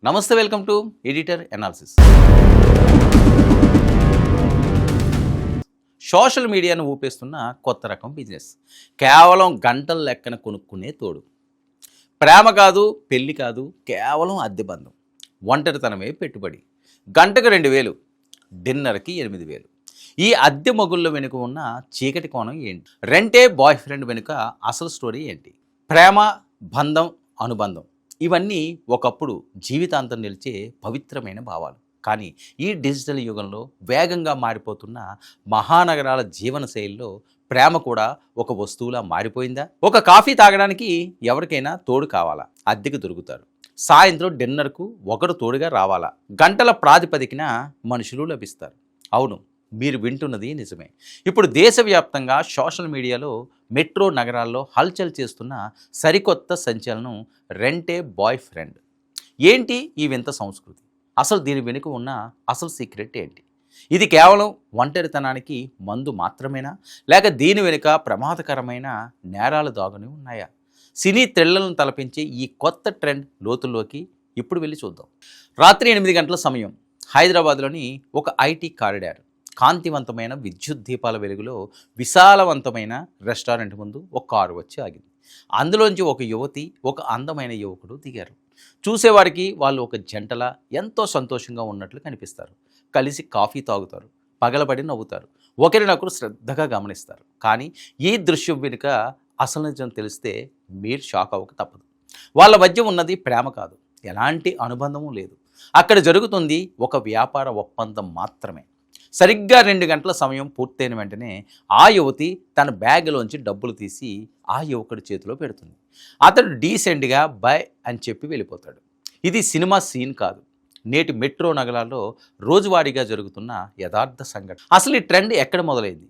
నమస్తే, welcome to editor analysis. Social మీడియాను ఊపేస్తున్న కొత్త రకం బిజినెస్. కేవలం గంటల లెక్కన కొనుక్కునే తోడు. ప్రేమ కాదు, పెళ్లి కాదు, కేవలం అద్దె బంధం. ఒంటరితనమే పెట్టుబడి. గంటకు 2000, డిన్నర్కి 8000. ఈ అద్దె మొగుళ్ళ వెనుక ఉన్న చీకటి కోణం ఏంటి? రెంటే బాయ్ ఫ్రెండ్ వెనుక అసలు స్టోరీ ఏంటి? ప్రేమ, బంధం, అనుబంధం ఇవన్నీ ఒకప్పుడు జీవితాంతం నిలిచే పవిత్రమైన భావాలు. కానీ ఈ డిజిటల్ యుగంలో వేగంగా మారిపోతున్న మహానగరాల జీవనశైలిలో ప్రేమ కూడా ఒక వస్తువులా మారిపోయిందా? ఒక కాఫీ తాగడానికి ఎవరికైనా తోడు కావాలా? అద్దెకు దొరుకుతారు. సాయంత్రం డిన్నర్కు ఒకరు తోడుగా రావాలా? గంటల ప్రాతిపదికన మనుషులు లభిస్తారు. అవును, మీరు వింటున్నది నిజమే. ఇప్పుడు దేశవ్యాప్తంగా సోషల్ మీడియాలో మెట్రో నగరాల్లో హల్చల్ చేస్తున్న సరికొత్త సంచలనం రెంటే బాయ్ ఫ్రెండ్. ఏంటి ఈ వింత సంస్కృతి? అసలు దీని వెనుక ఉన్న అసలు సీక్రెట్ ఏంటి? ఇది కేవలం ఒంటరితనానికి మందు మాత్రమేనా, లేక దీని వెనుక ప్రమాదకరమైన నేరాలు దాగుని ఉన్నాయా? సినీ థ్రిల్లర్లను తలపించే ఈ కొత్త ట్రెండ్ లోతుల్లోకి ఇప్పుడు వెళ్ళి చూద్దాం. రాత్రి 8 గంటల సమయం. హైదరాబాద్లోని ఒక ఐటీ కారిడార్. కాంతివంతమైన విద్యుత్ దీపాల వెలుగులో విశాలవంతమైన రెస్టారెంట్ ముందు ఒక కారు వచ్చి ఆగింది. అందులోంచి ఒక యువతి, ఒక అందమైన యువకుడు దిగారు. చూసేవారికి వాళ్ళు ఒక జంటలా ఎంతో సంతోషంగా ఉన్నట్లు కనిపిస్తారు. కలిసి కాఫీ తాగుతారు, పగలబడి నవ్వుతారు, ఒకరినొకరు శ్రద్ధగా గమనిస్తారు. కానీ ఈ దృశ్యం వెనుక అసలు నిజం తెలిస్తే మీరు షాక్ అవ్వక తప్పదు. వాళ్ళ మధ్య ఉన్నది ప్రేమ కాదు, ఎలాంటి అనుబంధము లేదు. అక్కడ జరుగుతుంది ఒక వ్యాపార ఒప్పందం మాత్రమే. సరిగ్గా 2 గంటల సమయం పూర్తయిన వెంటనే ఆ యువతి తన బ్యాగ్లోంచి డబ్బులు తీసి ఆ యువకుడి చేతిలో పెడుతుంది. అతడు డీసెంట్గా బై అని చెప్పి వెళ్ళిపోతాడు. ఇది సినిమా సీన్ కాదు, నేటి మెట్రో నగరాల్లో రోజువారీగా జరుగుతున్న యథార్థ సంఘటన. అసలు ఈ ట్రెండ్ ఎక్కడ మొదలైంది?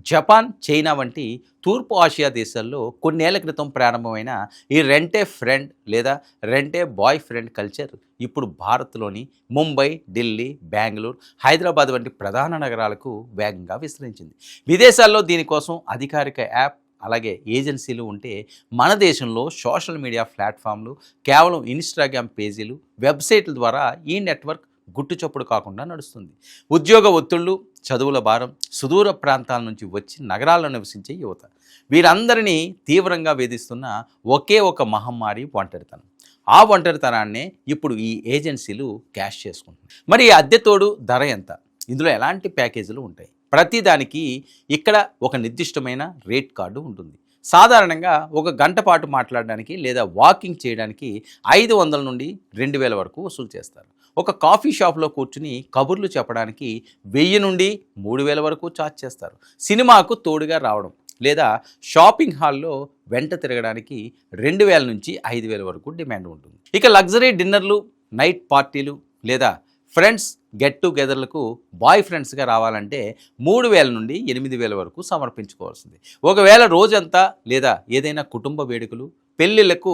జపాన్, చైనా వంటి తూర్పు ఆసియా దేశాల్లో కొన్నేళ్ల క్రితం ప్రారంభమైన ఈ రెంటే ఫ్రెండ్ లేదా రెంటే బాయ్ ఫ్రెండ్ కల్చర్ ఇప్పుడు భారత్లోని ముంబై, ఢిల్లీ, బెంగళూరు, హైదరాబాద్ వంటి ప్రధాన నగరాలకు వేగంగా విస్తరించింది. విదేశాల్లో దీనికోసం అధికారిక యాప్, అలాగే ఏజెన్సీలు ఉంటే మన దేశంలో సోషల్ మీడియా ప్లాట్ఫామ్లు, కేవలం ఇన్స్టాగ్రామ్ పేజీలు, వెబ్సైట్ల ద్వారా ఈ నెట్వర్క్ గుట్టుచప్పుడు కాకుండా నడుస్తుంది. ఉద్యోగ ఒత్తిళ్లు, చదువుల భారం, సుదూర ప్రాంతాల నుంచి వచ్చి నగరాల్లో నివసించే యువత, వీరందరినీ తీవ్రంగా వేధిస్తున్న ఒకే ఒక మహమ్మారి ఒంటరితనం. ఆ ఒంటరితనాన్నే ఇప్పుడు ఈ ఏజెన్సీలు క్యాష్ చేసుకుంటున్నాయి. మరి ఈ అద్దె తోడు ధర ఎంత? ఇందులో ఎలాంటి ప్యాకేజీలు ఉంటాయి? ప్రతిదానికి ఇక్కడ ఒక నిర్దిష్టమైన రేట్ కార్డు ఉంటుంది. సాధారణంగా ఒక గంట పాటు మాట్లాడడానికి లేదా వాకింగ్ చేయడానికి 500 నుండి 2000 వరకు వసూలు చేస్తారు. ఒక కాఫీ షాప్లో కూర్చుని కబుర్లు చెప్పడానికి 1000 నుండి 3000 వరకు ఛార్జ్ చేస్తారు. సినిమాకు తోడుగా రావడం లేదా షాపింగ్ హాల్లో వెంట తిరగడానికి 2000 నుంచి 5000 వరకు డిమాండ్ ఉంటుంది. ఇక లగ్జరీ డిన్నర్లు, నైట్ పార్టీలు లేదా ఫ్రెండ్స్ గెట్ టుగెదర్లకు బాయ్ ఫ్రెండ్స్గా రావాలంటే 3000 నుండి 8000 వరకు సమర్పించుకోవాల్సింది. ఒకవేళ రోజంతా లేదా ఏదైనా కుటుంబ వేడుకలు, పెళ్ళిళ్లకు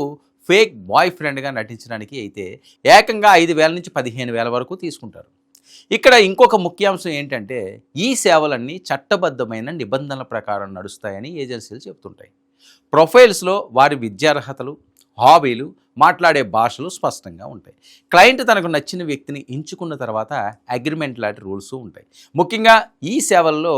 ఫేక్ బాయ్ ఫ్రెండ్గా నటించడానికి అయితే ఏకంగా 5000 నుంచి 15000 వరకు తీసుకుంటారు. ఇక్కడ ఇంకొక ముఖ్యాంశం ఏంటంటే ఈ సేవలన్నీ చట్టబద్ధమైన నిబంధనల ప్రకారం నడుస్తాయని ఏజెన్సీలు చెబుతుంటాయి. ప్రొఫైల్స్లో వారి విద్యార్హతలు, హాబీలు, మాట్లాడే భాషలు స్పష్టంగా ఉంటాయి. క్లయింట్ తనకు నచ్చిన వ్యక్తిని ఎంచుకున్న తర్వాత అగ్రిమెంట్ లాంటి రూల్స్ ఉంటాయి. ముఖ్యంగా ఈ సేవల్లో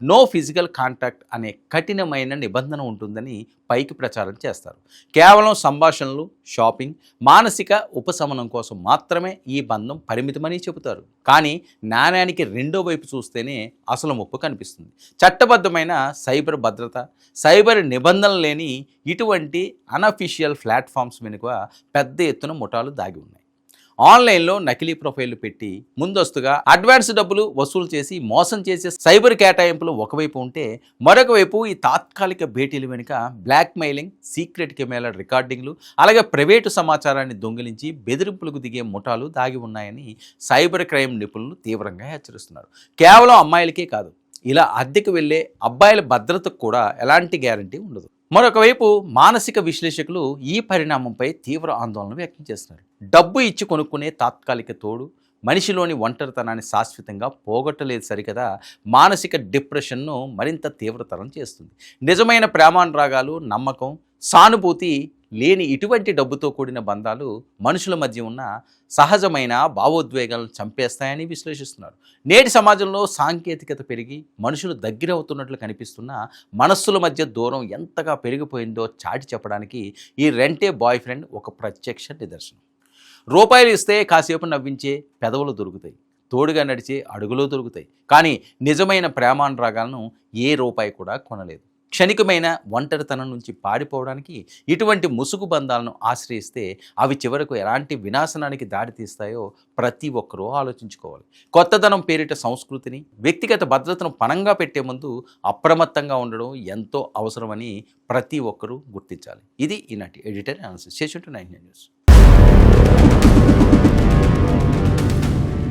నో ఫిజికల్ కాంటాక్ట్ అనే కఠినమైన నిబంధన ఉంటుందని పైకి ప్రచారం చేస్తారు. కేవలం సంభాషణలు, షాపింగ్, మానసిక ఉపశమనం కోసం మాత్రమే ఈ బంధం పరిమితమని చెబుతారు. కానీ నాణ్యానికి రెండో వైపు చూస్తేనే అసలు ముప్పు కనిపిస్తుంది. చట్టబద్ధమైన సైబర్ భద్రత, సైబర్ నిబంధనలు లేని ఇటువంటి అనఫిషియల్ ప్లాట్ఫామ్స్ వెనుక పెద్ద ఎత్తున ముఠాలు దాగి ఉన్నాయి. ఆన్లైన్లో నకిలీ ప్రొఫైళ్లు పెట్టి ముందస్తుగా అడ్వాన్స్ డబ్బులు వసూలు చేసి మోసం చేసే సైబర్ కేటాయింపులు ఒకవైపు ఉంటే, మరొక వైపు ఈ తాత్కాలిక భేటీల వెనుక బ్లాక్మెయిలింగ్, సీక్రెట్ కెమెరా రికార్డింగ్లు, అలాగే ప్రైవేటు సమాచారాన్ని దొంగిలించి బెదిరింపులకు దిగే ముఠాలు దాగి ఉన్నాయని సైబర్ క్రైమ్ నిపుణులు తీవ్రంగా హెచ్చరిస్తున్నారు. కేవలం అమ్మాయిలకే కాదు, ఇలా అద్దెకు వెళ్ళే అబ్బాయిల భద్రతకు కూడా ఎలాంటి గ్యారంటీ ఉండదు. మరొక వైపు మానసిక విశ్లేషకులు ఈ పరిణామంపై తీవ్ర ఆందోళన వ్యక్తం చేస్తున్నారు. డబ్బు ఇచ్చి కొనుక్కునే తాత్కాలిక తోడు మనిషిలోని ఒంటరితనాన్ని శాశ్వతంగా పోగొట్టలేదు సరికదా, మానసిక డిప్రెషన్ను మరింత తీవ్రతరం చేస్తుంది. నిజమైన ప్రేమానురాగాలు, నమ్మకం, సానుభూతి లేని ఇటువంటి డబ్బుతో కూడిన బంధాలు మనుషుల మధ్య ఉన్న సహజమైన భావోద్వేగాలను చంపేస్తాయని విశ్లేషిస్తున్నారు. నేటి సమాజంలో సాంకేతికత పెరిగి మనుషులు దగ్గర అవుతున్నట్లు కనిపిస్తున్న మనస్సుల మధ్య దూరం ఎంతగా పెరిగిపోయిందో చాటి చెప్పడానికి ఈ రెంటే బాయ్ ఫ్రెండ్ ఒక ప్రత్యక్ష నిదర్శనం. రూపాయలు ఇస్తే కాసేపు నవ్వించే పెదవులు దొరుకుతాయి, తోడుగా నడిచే అడుగులు దొరుకుతాయి, కానీ నిజమైన ప్రేమానురాగాలను ఏ రూపాయి కూడా కొనలేదు. క్షణికమైన ఒంటరితనం నుంచి పారిపోవడానికి ఇటువంటి ముసుగు బంధాలను ఆశ్రయిస్తే అవి చివరకు ఎలాంటి వినాశనానికి దారితీస్తాయో ప్రతి ఒక్కరూ ఆలోచించుకోవాలి. కొత్తదనం పేరిట సంస్కృతిని, వ్యక్తిగత భద్రతను పణంగా పెట్టే ముందు అప్రమత్తంగా ఉండడం ఎంతో అవసరమని ప్రతి ఒక్కరూ గుర్తించాలి. ఇది ఈనాటి ఎడిటర్ అనాలిసిస్. చేసి 99 న్యూస్.